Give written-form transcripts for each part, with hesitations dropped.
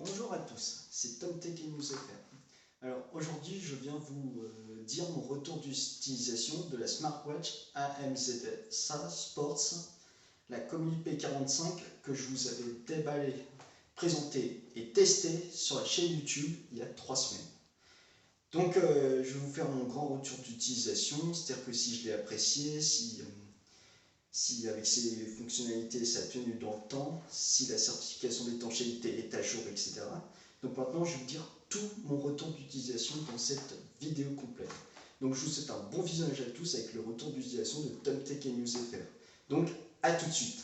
Bonjour à tous, c'est Tom Tech et News FR. Alors aujourd'hui, je viens vous dire mon retour d'utilisation de la smartwatch AMZSA Sports, la Commu P45 que je vous avais déballé, présenté et testé sur la chaîne YouTube il y a 3 semaines. Donc je vais vous faire mon grand retour d'utilisation, c'est-à-dire que si je l'ai apprécié, si avec ses fonctionnalités ça a tenu dans le temps, si la certification d'étanchéité est à jour, etc. Donc maintenant je vais vous dire tout mon retour d'utilisation dans cette vidéo complète. Donc je vous souhaite un bon visionnage à tous avec le retour d'utilisation de TomTech et NewsFR. Donc à tout de suite.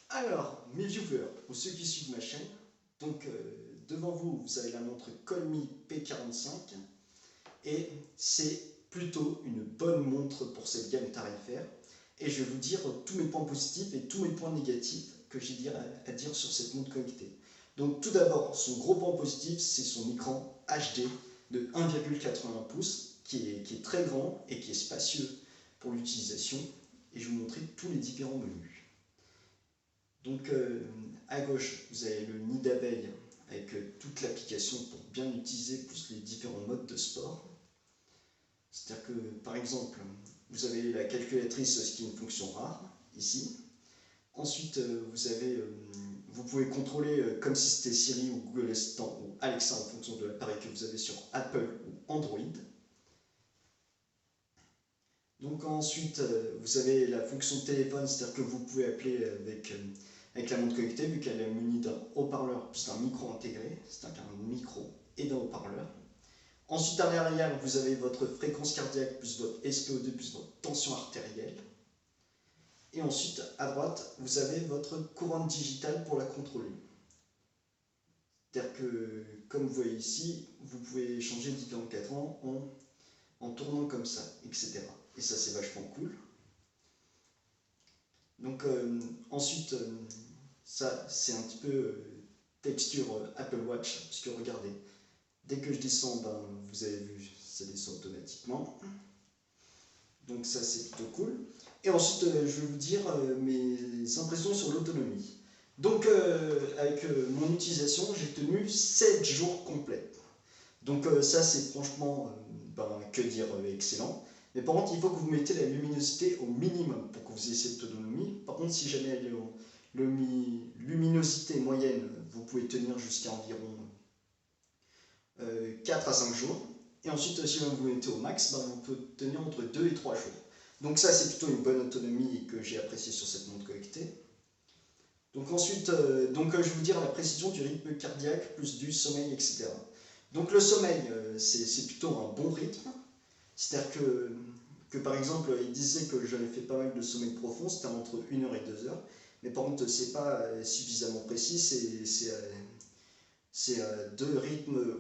Alors mes viewers, ou ceux qui suivent ma chaîne, donc devant vous, vous avez la montre Colmi P45 et c'est plutôt une bonne montre pour cette gamme tarifaire. Et je vais vous dire tous mes points positifs et tous mes points négatifs que j'ai à dire sur cette montre connectée. Donc tout d'abord, son gros point positif, c'est son écran HD de 1,81 pouces qui est très grand et qui est spacieux pour l'utilisation. Et je vais vous montrer tous les différents menus. Donc à gauche, vous avez le nid d'abeille avec toute l'application pour bien l'utiliser, plus les différents modes de sport. C'est-à-dire que, par exemple, vous avez la calculatrice, ce qui est une fonction rare, ici. Ensuite, vous pouvez contrôler comme si c'était Siri ou Google Assistant ou Alexa en fonction de l'appareil que vous avez sur Apple ou Android. Donc ensuite, vous avez la fonction téléphone, c'est-à-dire que vous pouvez appeler avec la montre connectée, vu qu'elle est munie d'un haut-parleur plus d'un micro intégré, c'est-à-dire qu'un micro et d'un haut-parleur. Ensuite, à l'arrière, vous avez votre fréquence cardiaque plus votre SpO2 plus votre tension artérielle. Et ensuite, à droite, vous avez votre couronne digitale pour la contrôler. C'est-à-dire que, comme vous voyez ici, vous pouvez changer les différents cadrans en tournant comme ça, etc. Et ça, c'est vachement cool. Donc, ensuite, ça, c'est un petit peu texture Apple Watch, parce que regardez, dès que je descends, ben, vous avez vu, ça descend automatiquement. Donc ça, c'est plutôt cool. Et ensuite, je vais vous dire mes impressions sur l'autonomie. Donc, avec mon utilisation, j'ai tenu 7 jours complets. Donc ça, c'est franchement, que dire, excellent. Mais par contre, il faut que vous mettez la luminosité au minimum pour que vous ayez cette autonomie. Par contre, si jamais elle est en luminosité moyenne, vous pouvez tenir jusqu'à environ 4 à 5 jours. Et ensuite, si vous mettez au max, vous pouvez tenir entre 2 et 3 jours. Donc ça, c'est plutôt une bonne autonomie et que j'ai apprécié sur cette montre connectée. Donc ensuite, je vais vous dire la précision du rythme cardiaque, plus du sommeil, etc. Donc le sommeil, c'est plutôt un bon rythme. C'est-à-dire que par exemple, il disait que j'avais fait pas mal de sommeil profond, c'était entre 1 heure et 2 heures. Mais par contre, c'est pas suffisamment précis, c'est deux rythmes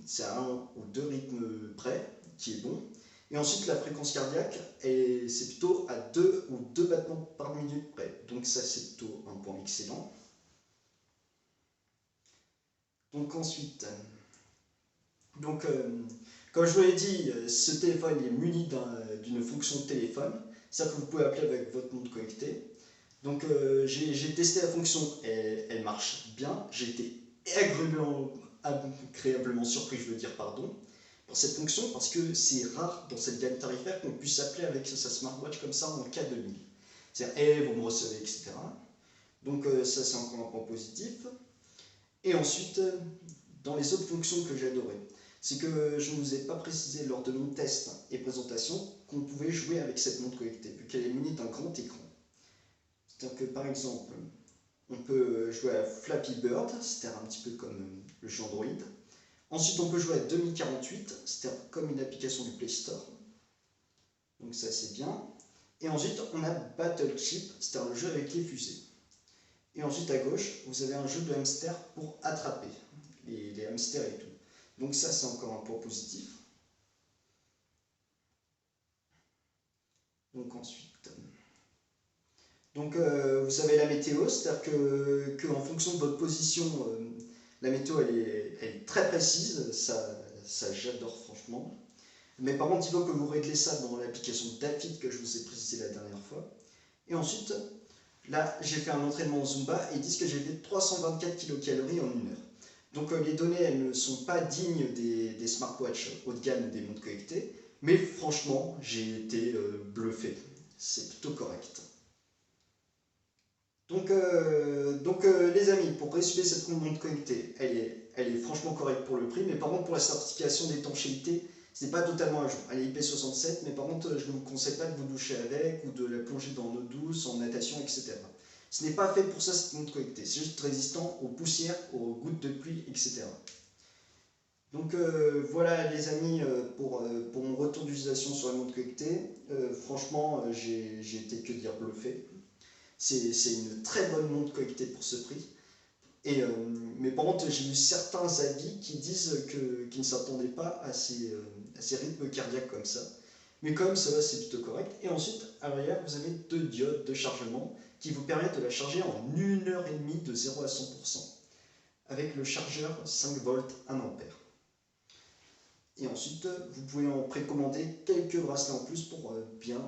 c'est à un ou deux rythmes près qui est bon. Et ensuite, la fréquence cardiaque, c'est plutôt à 2 ou 2 battements par minute près. Donc ça, c'est plutôt un point excellent. Donc ensuite, comme je vous l'ai dit, ce téléphone est muni d'une fonction de téléphone. C'est-à-dire que vous pouvez appeler avec votre montre connectée. Donc j'ai testé la fonction, elle marche bien. J'ai été agréablement surpris, je veux dire, pardon, pour cette fonction, parce que c'est rare dans cette gamme tarifaire qu'on puisse appeler avec sa smartwatch comme ça en cas de ligne. C'est-à-dire, hey, vous me recevez, etc. Donc ça, c'est encore un point positif. Et ensuite, dans les autres fonctions que j'ai adorées, c'est que je ne vous ai pas précisé lors de mon test et présentation qu'on pouvait jouer avec cette montre connectée, vu qu'elle est munie d'un grand écran. C'est-à-dire que par exemple, on peut jouer à Flappy Bird, c'est-à-dire un petit peu comme le jeu Android. Ensuite, on peut jouer à 2048, c'est-à-dire comme une application du Play Store. Donc ça, c'est bien. Et ensuite, on a Battle Chip, c'est-à-dire le jeu avec les fusées. Et ensuite, à gauche, vous avez un jeu de hamster pour attraper les hamsters et tout. Donc ça, c'est encore un point positif. Donc ensuite... vous savez la météo, c'est-à-dire que en fonction de votre position, la météo elle est très précise, ça j'adore franchement. Mais par contre, il faut que vous réglez ça dans l'application DAFIT que je vous ai précisé la dernière fois. Et ensuite, là, j'ai fait un entraînement Zumba et ils disent que j'ai fait 324 kilocalories en 1 heure. Donc les données, elles ne sont pas dignes des smartwatches haut de gamme ou des montres connectées, mais franchement, j'ai été bluffé. C'est plutôt correct. Les amis, pour résumer cette montre connectée, elle est franchement correcte pour le prix, mais par contre pour la certification d'étanchéité, ce n'est pas totalement à jour. Elle est IP67, mais par contre je ne vous conseille pas de vous doucher avec ou de la plonger dans l'eau douce, en natation, etc. Ce n'est pas fait pour ça cette montre connectée, c'est juste résistant aux poussières, aux gouttes de pluie, etc. Voilà les amis pour mon retour d'utilisation sur la montre connectée. Franchement, j'ai été que dire bluffé. C'est une très bonne montre connectée pour ce prix. Mais par contre, j'ai eu certains avis qui disent qu'ils ne s'attendaient pas à ces rythmes cardiaques comme ça. Mais quand même, ça va, c'est plutôt correct. Et ensuite, à l'arrière, vous avez 2 diodes de chargement qui vous permettent de la charger en 1 h 30 de 0 à 100%, avec le chargeur 5 volts 1 ampère. Et ensuite, vous pouvez en précommander quelques bracelets en plus pour bien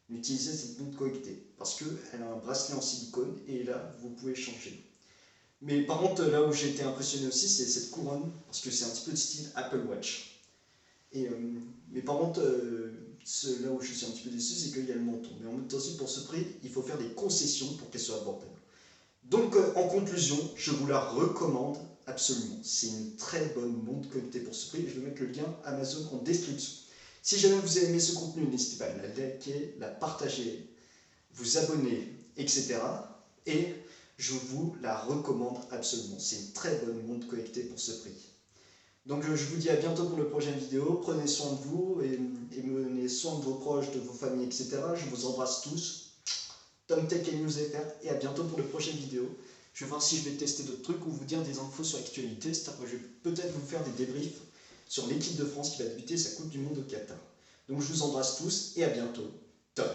utiliser cette montre connectée. Parce qu'elle a un bracelet en silicone et là, vous pouvez changer. Mais par contre, là où j'ai été impressionné aussi, c'est cette couronne, parce que c'est un petit peu de style Apple Watch. Mais par contre, là où je suis un petit peu déçu, c'est qu'il y a le menton. Mais en même temps aussi, pour ce prix, il faut faire des concessions pour qu'elle soit abordable. Donc, en conclusion, je vous la recommande absolument. C'est une très bonne montre connectée pour ce prix. Je vais mettre le lien Amazon en description. Si jamais vous avez aimé ce contenu, n'hésitez pas à la liker, la partager, vous abonner, etc. Et je vous la recommande absolument. C'est une très bonne montre connectée pour ce prix. Donc je vous dis à bientôt pour la prochaine vidéo. Prenez soin de vous et prenez soin de vos proches, de vos familles, etc. Je vous embrasse tous. TomTech et NewsFR et à bientôt pour la prochaine vidéo. Je vais voir si je vais tester d'autres trucs ou vous dire des infos sur l'actualité. C'est-à-dire que je vais peut-être vous faire des débriefs sur l'équipe de France qui va débuter sa Coupe du Monde au Qatar. Donc je vous embrasse tous et à bientôt. Tom.